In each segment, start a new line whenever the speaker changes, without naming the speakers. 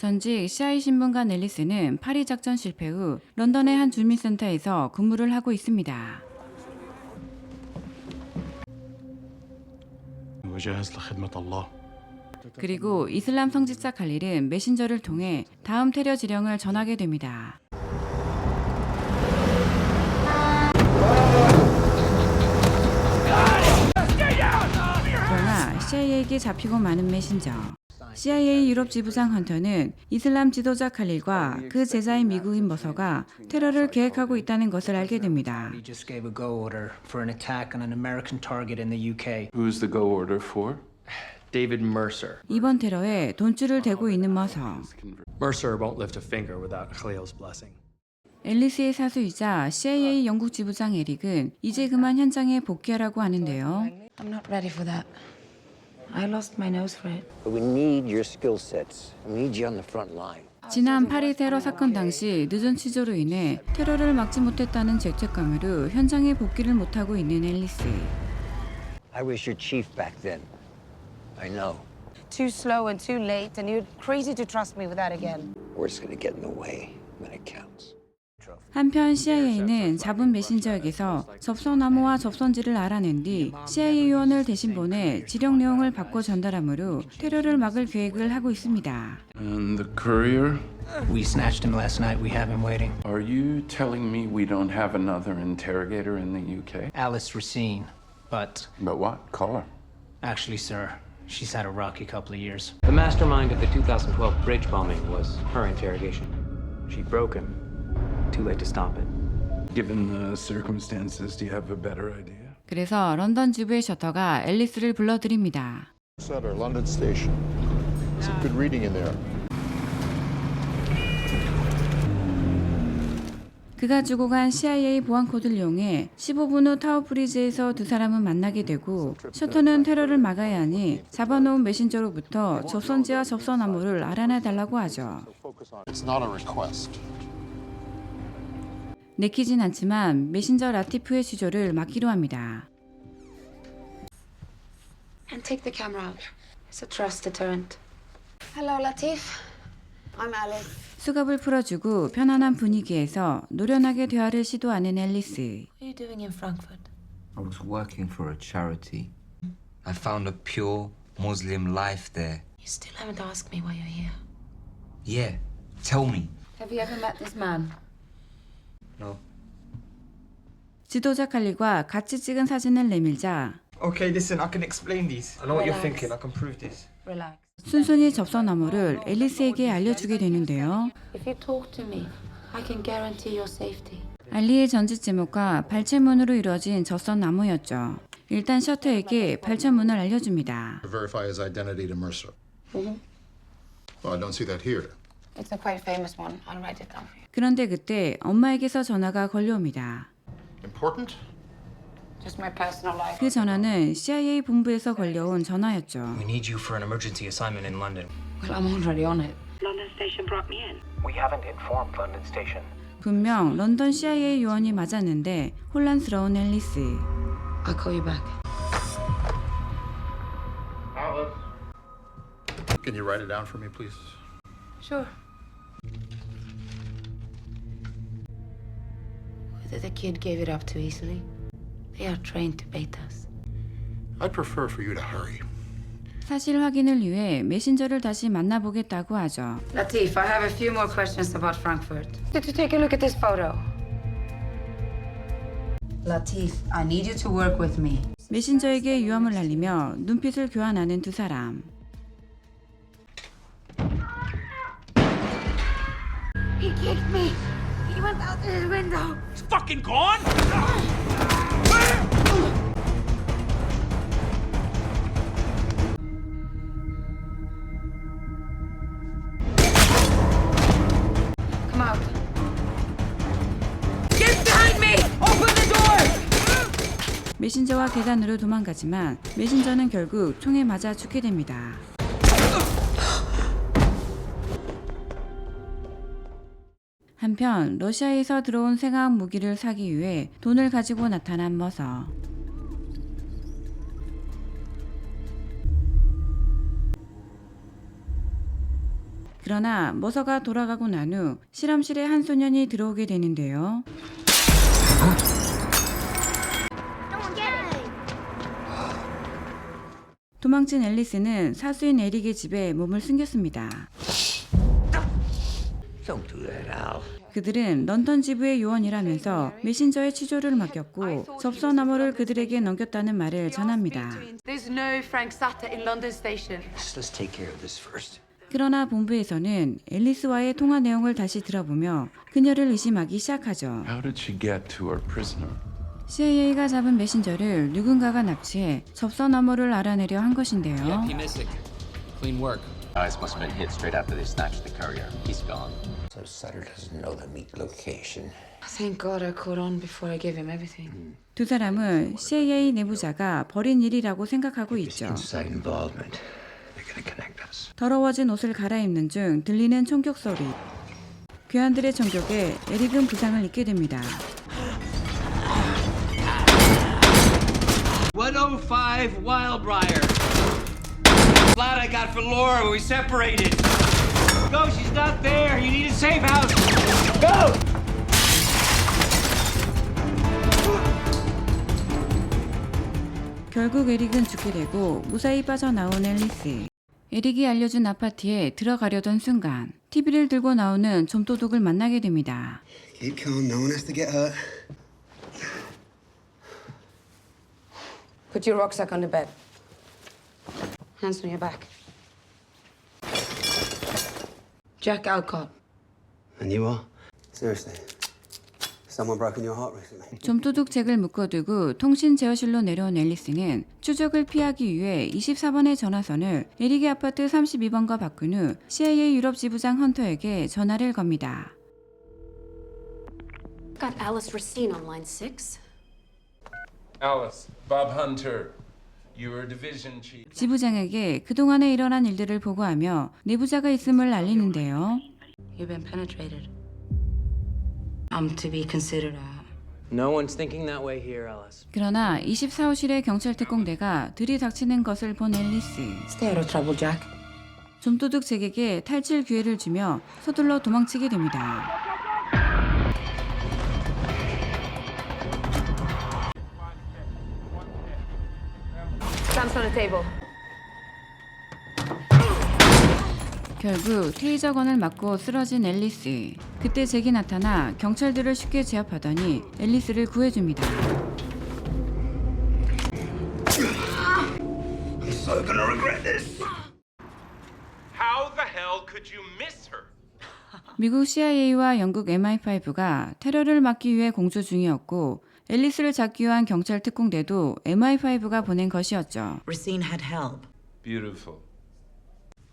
전직 CIA 신문관 앨리스는 파리 작전 실패 후 런던의 한 주민센터에서 근무를 하고 있습니다. 그리고 이슬람 성직자 칼릴은 메신저를 통해 다음 테러 지령을 전하게 됩니다. 그러나 CIA에게 잡히고 마는 메신저. CIA 유럽 지부장 헌터는 이슬람 지도자 칼릴과 그 제자인 미국인 머서가 테러를 계획하고 있다는 것을 알게 됩니다.
Who's the go order for?
David Mercer.
이번 테러에 돈줄을 대고 있는 머서.
Mercer won't lift a finger without Khalil's blessing.
앨리스의 사수이자 CIA 영국 지부장 에릭은 이제 그만 현장에 복귀하라고 하는데요.
I'm not ready for that. I lost my nose for it.
But we need your skill sets. We need you on the front line.
지난 파리 테러 사건 당시 늦은 취조로 인해 테러를 막지 못했다는 죄책감으로 현장에 복귀를 못하고 있는 앨리스.
I was your chief back then. I know.
Too slow and too late, and you're crazy to trust me with that again.
We're just gonna get in the way when it counts.
한편 CIA는 잡은 메신저에게서 접선 암호와 접선지를 알아낸 뒤 CIA 요원을 대신 보내 지령 내용을 바꿔 전달하므로 테러를 막을 계획을 하고 있습니다.
And the courier?
We snatched him last night. We have him waiting.
Are you telling me we don't have another interrogator in the UK?
Alice Racine. But
But what? Call her.
actually, sir, she's had a rocky couple of years.
The mastermind of the 2012 bridge bombing was her interrogation. She broke him. Too late to stop it.
Given the circumstances, do you have a better idea?
그래서 런던 지부의 셔터가 앨리스를 불러들입니다.
Center, London Station. Some good reading in there.
그가 주고 간 CIA 보안 코드를 이용해 15분 후 타워 브리지에서 두 사람은 만나게 되고 셔터는 테러를 막아야 하니 잡아놓은 메신저로부터 접선지와 접선 암호를 알아내달라고 하죠.
It's not a request.
내키진 않지만 메신저 라티프의 취조를 막기로 합니다.
And take the camera out. It's a trust deterrent. Hello, Latif. I'm Alice.
수갑을 풀어주고 편안한 분위기에서 노련하게 대화를 시도하는 앨리스.
What are you doing in Frankfurt?
I was working for a charity. I found a pure Muslim life there.
You still haven't asked me why you're here.
Yeah, tell me.
Have you ever met this man?
No.
지도자 칼리과 같이 찍은 사진을 내밀자
Okay, listen, I can explain these.
I know what you're
Relax.
thinking. I can prove this.
Relax.
순순히 접선 암호를 앨리스에게 알려주게 되는데요.
If you talk to me, I can guarantee your safety.
알리의 전직 제목과 발췌문으로 이루어진 접선 암호였죠. 일단 셔터에게 발췌문을 알려줍니다.
Verify his identity to Mercer. Well, I don't see that here.
It's a quite famous one. I'll write it down for you.
그런데 그때 엄마에게서 전화가 걸려옵니다.
Important?
Just my personal life.
그 전화는 CIA 본부에서 걸려온 전화였죠.
We need you for an emergency assignment in London.
Well, I'm already on it.
London Station brought me in.
We haven't informed London Station.
분명 런던 CIA 요원이 맞았는데 혼란스러운 앨리스.
I'll call you back.
Can you write it down for me, please?
Sure. Whether the kid gave it up too easily, they are trained to bait us.
I'd prefer for you to hurry.
사실 확인을 위해 메신저를 다시 만나보겠다고 하죠.
Latif, I have a few more questions about Frankfurt. Did you take a look at this photo? Latif, I need you to work with me.
메신저에게 유함을 날리며 눈빛을 교환하는 두 사람.
He kicked me. He went out his window.
He's fucking gone!
Come out. Get behind me! Open the door!
메신저와 계단으로 도망가지만 메신저는 결국 총에 맞아 죽게 됩니다. 한편 러시아에서 들어온 생화학 무기를 사기 위해 돈을 가지고 나타난 머서. 그러나 모서가 돌아가고 난 후 실험실에 한 소년이 들어오게 되는데요. 도망친 앨리스는 사수인 에릭의 집에 몸을 숨겼습니다.
Don't do that, Al.
그들은 런던 지부의 요원이라면서 메신저의 취조를 맡겼고 접선암호를 그들에게 넘겼다는 말을 전합니다.
There's no Frank Satter in London Station.
Let's take care of this first.
그러나 본부에서는 앨리스와의 통화 내용을 다시 들어보며 그녀를 의심하기 시작하죠.
How did she get to her prisoner?
CIA가 잡은 메신저를 누군가가 납치해 접선암호를 알아내려 한 것인데요.
Clean work.
Eyes must have been hit straight after they snatched the courier. He's gone.
So Sutter doesn't know the meat location.
Thank God I caught on before I gave him everything.
두 사람은 CIA 내부자가 벌인 일이라고 생각하고 있죠.
Inside involvement. They're gonna connect us.
더러워진 옷을 갈아입는 중 들리는 총격 소리. 괴한들의 총격에 에릭은 부상을 입게 됩니다.
105 Wildbriar. Flat I got for Laura when we separated. Go, she's not there. You need a safe house. Go!
결국 에릭은 죽게 되고 무사히 빠져나온 앨리스. 에릭이 알려준 아파트에 들어가려던 순간 TV를 들고 나오는 좀도둑을 만나게 됩니다.
Keep calm. No one has to get hurt.
Put your rucksack on the bed. Hands on your back. Jack Alcott.
And you are? Seriously? Someone broken your heart recently?
좀도둑 잭을 묶어두고 통신 제어실로 내려온 앨리스는 추적을 피하기 위해 24번의 전화선을 에릭의 아파트 32번과 바꾼 후 CIA 유럽 지부장 헌터에게 전화를 겁니다.
Got Alice Racine on line 6.
Alice, Bob Hunter, your division chief.
지부장에게 그동안에 일어난 일들을 보고하며 내부자가 있음을 알리는데요.
You've been penetrated. I'm to be considered a...
No one's thinking that way here, Alice.
그러나 24호실의 경찰 특공대가 들이닥치는 것을 본 앨리스.
Stay out of trouble, Jack.
좀도둑 잭에게 탈출 기회를 주며 서둘러 도망치게 됩니다.
Stamps on the table.
결국 테이저건을 맞고 쓰러진 앨리스. 그때 잭이 나타나 경찰들을 쉽게 제압하더니 앨리스를 구해줍니다.
I'm so gonna regret this.
How the hell could you miss her?
미국 CIA와 영국 MI5가 테러를 막기 위해 공조 중이었고 앨리스를 잡기 위한 경찰 특공대도 MI5가 보낸 것이었죠.
Racine had help.
Beautiful.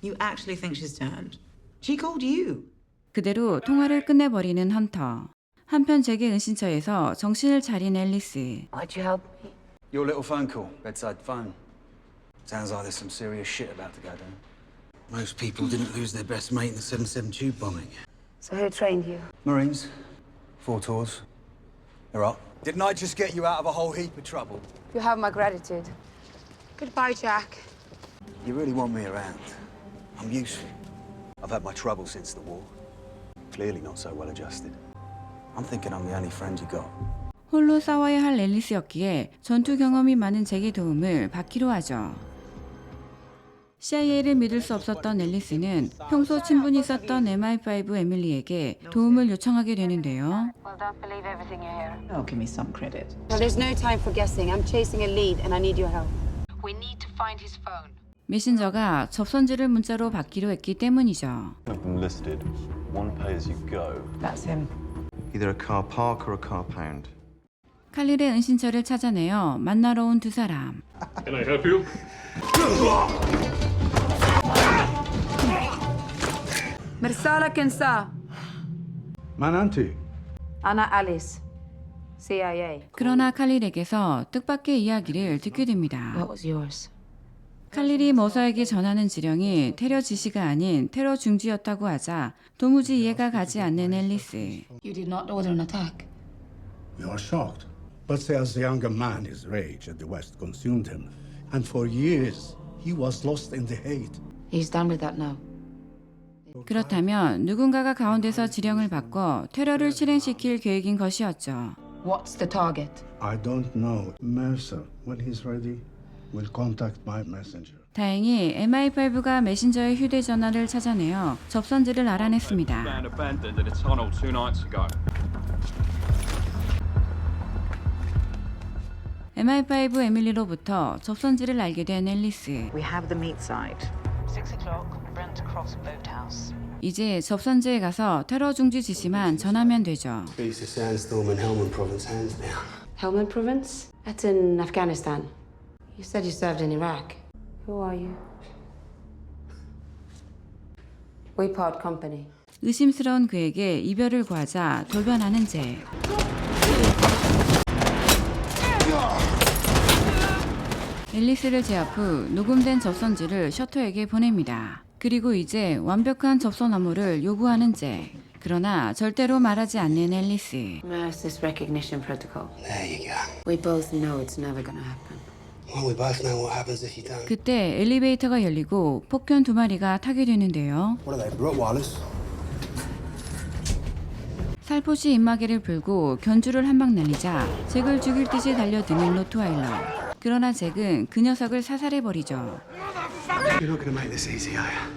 You actually think she's turned? She called you.
그대로 통화를 끝내버리는 헌터. 한편 잭의 은신처에서 정신을 차린 앨리스.
Why'd you help me?
Your little phone call, bedside phone. Sounds like there's some serious shit about to go down. Most people didn't lose their best mate in the 7-7 tube bombing.
So who trained you?
Marines, 4 tours. They're up. Didn't I just get you out of a whole heap of trouble?
You have my gratitude. Goodbye, Jack.
You really want me around? I'm useful. I've had my trouble since the war. Clearly not so well adjusted. I'm thinking I'm the only friend you got.
홀로 싸워야 할 앨리스였기에 전투 경험이 많은 잭의 도움을 받기로 하죠. CIA를 믿을 수 없었던 앨리스는 평소 친분이 있었던 MI5 에밀리에게 도움을 요청하게 되는데요.
Well, don't believe everything you hear.
Oh, give me some credit.
Well, there's no time for guessing. I'm chasing a lead and I need your help. We need to find his phone.
메신저가 접선지를 문자로 받기로 했기 때문이죠.
I've been listed. One pay as you go.
That's him.
Either a car park or a car pound.
칼릴의 은신처를 찾아내어 만나러 온 두 사람.
Can I help you?
Mersala Kensa.
Mananti.
Anna Alice. CIA.
그러나 칼릴에게서 뜻밖의 이야기를 듣게 됩니다.
What was yours?
칼릴이 머서에게 전하는 지령이 테러 지시가 아닌 테러 중지였다고 하자 도무지 이해가 가지 않는 앨리스.
You did not order an attack.
We are shocked. But as a younger man, his rage at the West consumed him. And for years, he was lost in the hate.
He's done with that now.
그렇다면 누군가가 가운데서 지령을 바꿔 테러를 실행시킬 계획인 것이었죠.
What's the target?
I don't know. Mercer, when he's ready, will contact my messenger.
다행히 MI5가 메신저의 휴대전화를 찾아내어 접선지를 알아냈습니다. MI5 에밀리로부터 접선지를 알게 된 앨리스.
We have the meat site. 6 o'clock, Brent Cross Boathouse.
이제 접선지에 가서 테러 중지 지시만 전하면 되죠.
Base of Sandstorm in Helmand Province, hands down.
Helmand Province? That's in Afghanistan. You said you served in Iraq. Who are you? We part company.
의심스러운 그에게 이별을 구하자 돌변하는 제. 앨리스를 제압 후 녹음된 접선지를 셔터에게 보냅니다. 그리고 이제 완벽한 접선 업무를 요구하는 제. 그러나 절대로 말하지 않는 앨리스.
Where's this recognition protocol?
There you go.
We both know it's never gonna happen.
Well, we both know what happens if you don't.
그때 엘리베이터가 열리고 폭견 2마리가 타게 되는데요.
What are they, Rottweilers?
살포시 입마개를 풀고 견주를 한 방 날리자 잭을 죽일 듯이 달려드는 로트와일러. 그러나 잭은 그 녀석을 사살해버리죠.
You're not gonna make this easy, are you?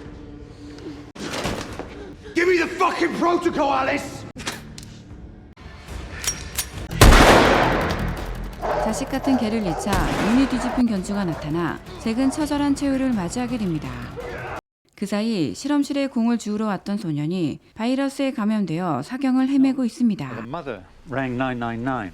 Give me the fucking protocol, Alice!
자식 같은 개를 잃자 눈이 뒤집힌 견주가 나타나 잭은 처절한 최후를 맞이하게 됩니다. 그 사이 실험실에 공을 주우러 왔던 소년이 바이러스에 감염되어 사경을 헤매고 있습니다.
The mother rang 999.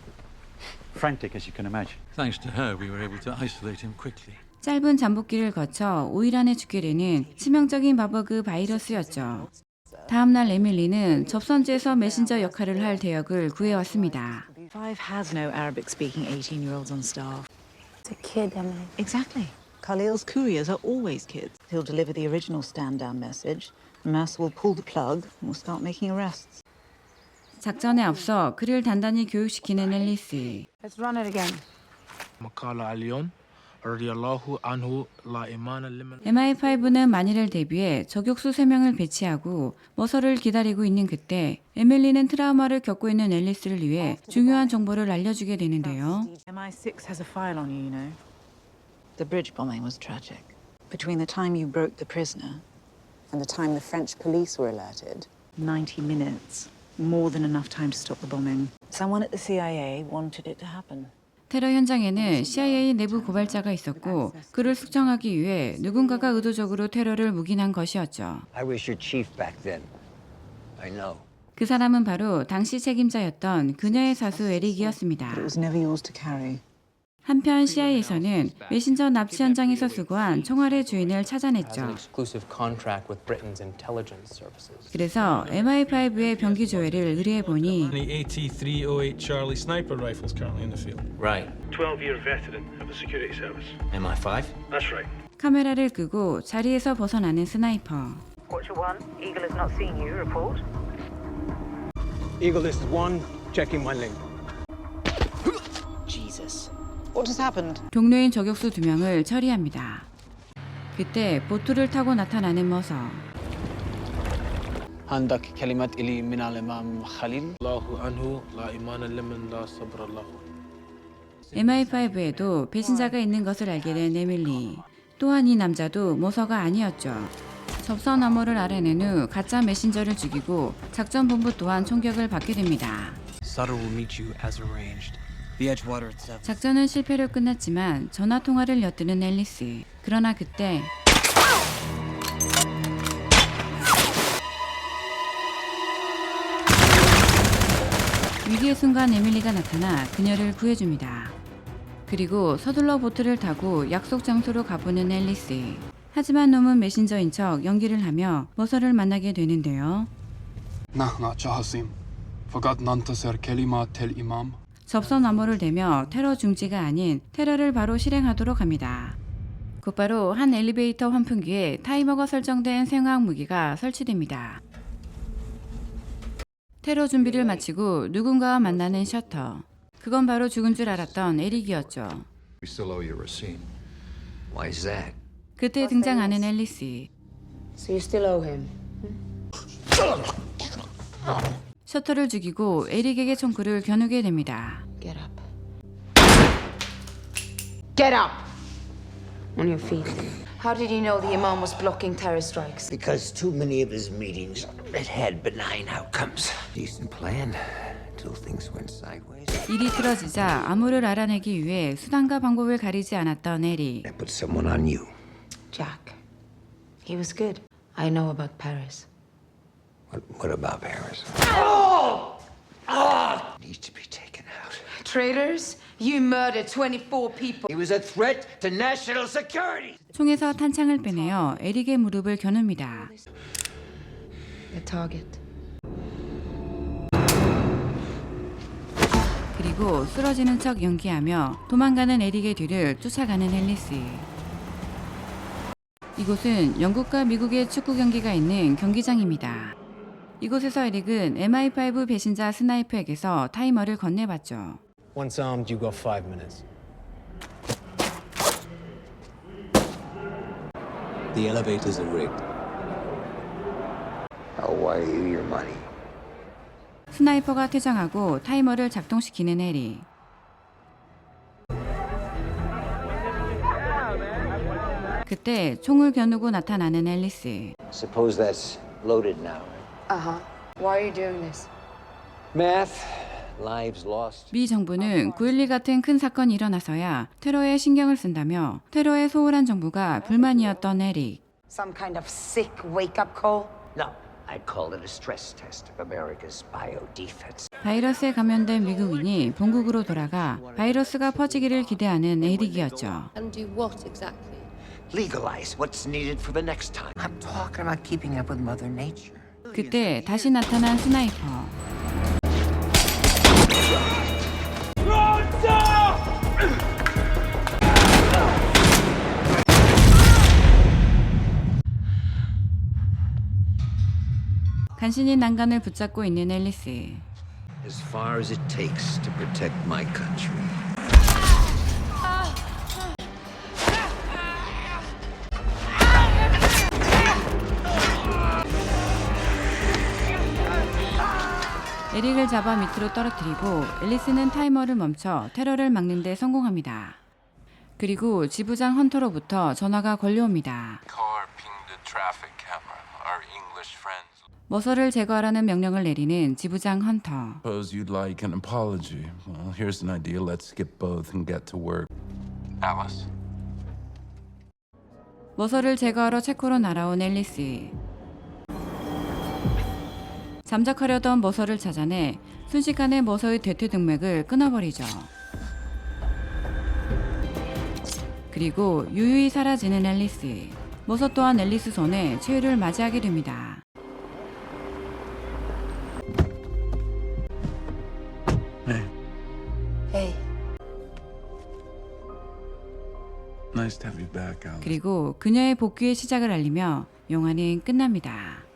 Frantic as you can imagine.
Thanks to her, we were able to isolate him quickly.
짧은 잠복기를 거쳐 5일 안에 죽게 되는 치명적인 마버그 바이러스였죠. 다음 날 에밀리는 접선지에서 메신저 역할을 할 대역을 구해왔습니다.
5 has no Arabic-speaking 18-year-olds on staff.
It's a kid, Emily.
Exactly. Khalil's couriers are always kids. He'll deliver the original stand-down message. Mercer will pull the plug and will start making arrests.
작전에 앞서 그를 단단히 교육시키는 앨리스.
Let's run it again.
MI5는 만일을 대비해 저격수 3명을 배치하고 머서를 기다리고 있는 그때 에밀리는 트라우마를 겪고 있는 앨리스를 위해 중요한 정보를 알려주게 되는데요.
MI6 has a file on you, you know. The bridge bombing was tragic. Between the time you broke the prisoner and the time the French police were alerted, 90 minutes. More than enough time to stop the bombing. Someone at the CIA wanted it to happen.
테러 현장에는 CIA 내부 고발자가 있었고 그를 숙청하기 위해 누군가가 의도적으로 테러를 묵인한 것이었죠.
I was your chief back then. I know.
그 사람은 바로 당시 책임자였던 그녀의 사수 에릭이었습니다.
But it was never yours to carry.
한편 CIA에서는 메신저 납치 현장에서 수거한 총알의 주인을 찾아냈죠. 그래서 MI5의 병기 조회를 의뢰해보니
The AT-308 Charlie sniper rifles currently in the field.
Right.
12-year veteran of the security service.
MI5?
That's right.
카메라를 끄고 자리에서 벗어나는 스나이퍼.
Watcher 1, Eagle is not seeing you. Report.
Eagle, this is 1. Checking my link.
Jesus. What has happened?
동료인 저격수 2명을 처리합니다. 그때 보트를 타고 나타나는 머서.
عندك كلمات إلي من الإمام خليل.
الله عنه لا إيمان لمن لا صبر له.
MI5에도 배신자가 있는 것을 알게 된 에밀리. 또한 이 남자도 모서가 아니었죠. 접선 암호를 알아낸 후 가짜 메신저를 죽이고 작전 본부 또한 총격을 받게 됩니다.
Sutter will meet you as arranged.
작전은 실패로 끝났지만 전화 통화를 엿드는 앨리스. 그러나 그때 위기의 순간 에밀리가 나타나 그녀를 구해줍니다. 그리고 서둘러 보트를 타고 약속 장소로 가보는 앨리스. 하지만 놈은 메신저인 척 연기를 하며 머서를 만나게 되는데요. 접선 암호를 대며 테러 중지가 아닌 테러를 바로 실행하도록 합니다. 곧바로 한 엘리베이터 환풍기에 타이머가 설정된 생화학 무기가 설치됩니다. 테러 준비를 마치고 누군가와 만나는 셔터. 그건 바로 죽은 줄 알았던 에릭이었죠.
We still owe you a receipt.
Why is that?
그때 등장하는 앨리스.
So you still owe him?
셔터를 죽이고 에릭에게 총구를 겨누게 됩니다.
Get up. Get up! On your feet. How did you know the Imam was blocking terror strikes?
Because too many of his meetings had benign outcomes. Decent plan until things went sideways.
일이 틀어지자 암호를 알아내기 위해 수단과 방법을 가리지 않았던 에릭.
I put someone on you.
Jack. He was good. I know about Paris.
What about Paris? Needs to be taken out.
Traitors? You murdered 24 people.
He was a threat to national security.
총에서 탄창을 빼내어 에릭의 무릎을 겨눕니다.
The target.
그리고 쓰러지는 척 연기하며 도망가는 에릭의 뒤를 쫓아가는 앨리스. 이곳은 영국과 미국의 축구 경기가 있는 경기장입니다. 이곳에서 에릭은 MI5 배신자 스나이퍼에게서 타이머를 건네받죠.
Once armed, you got 5 minutes.
The elevators are rigged.
I'll wire you your money.
스나이퍼가 퇴장하고 타이머를 작동시키는 에릭. 그때 총을 겨누고 나타나는 앨리스.
Suppose that's loaded now.
Uh-huh. Why are you doing this?
Math, lives lost.
미 정부는 9.11 같은 큰 사건이 일어나서야 테러에 신경을 쓴다며 테러에 소홀한 정부가 불만이었던 에릭.
Some kind of sick wake-up call?
No, I'd call it a stress test of America's bio-defense.
바이러스에 감염된 미국인이 본국으로 돌아가 바이러스가 퍼지기를 기대하는 에릭이었죠.
And do what exactly?
Legalize what's needed for the next time. I'm talking about keeping up with Mother Nature.
그때 다시 나타난 스나이퍼. 간신히 난간을 붙잡고 있는 앨리스.
As far as it takes to protect my country.
에릭을 잡아 밑으로 떨어뜨리고 앨리스는 타이머를 멈춰 테러를 막는 데 성공합니다. 그리고 지부장 헌터로부터 전화가 걸려옵니다. 머서를 제거하라는 명령을 내리는 지부장 헌터.
Suppose you'd like an apology. Well, here's an idea. Let's skip both and get to work. Alice.
머서를 제거하러 체코로 날아온 앨리스. 잠적하려던 머서를 찾아내 순식간에 머서의 대퇴동맥을 끊어버리죠. 그리고 유유히 사라지는 앨리스. 머서 또한 앨리스 손에 최후를 맞이하게 됩니다.
Hey.
Nice to have you back, Alice.
그리고 그녀의 복귀의 시작을 알리며 영화는 끝납니다.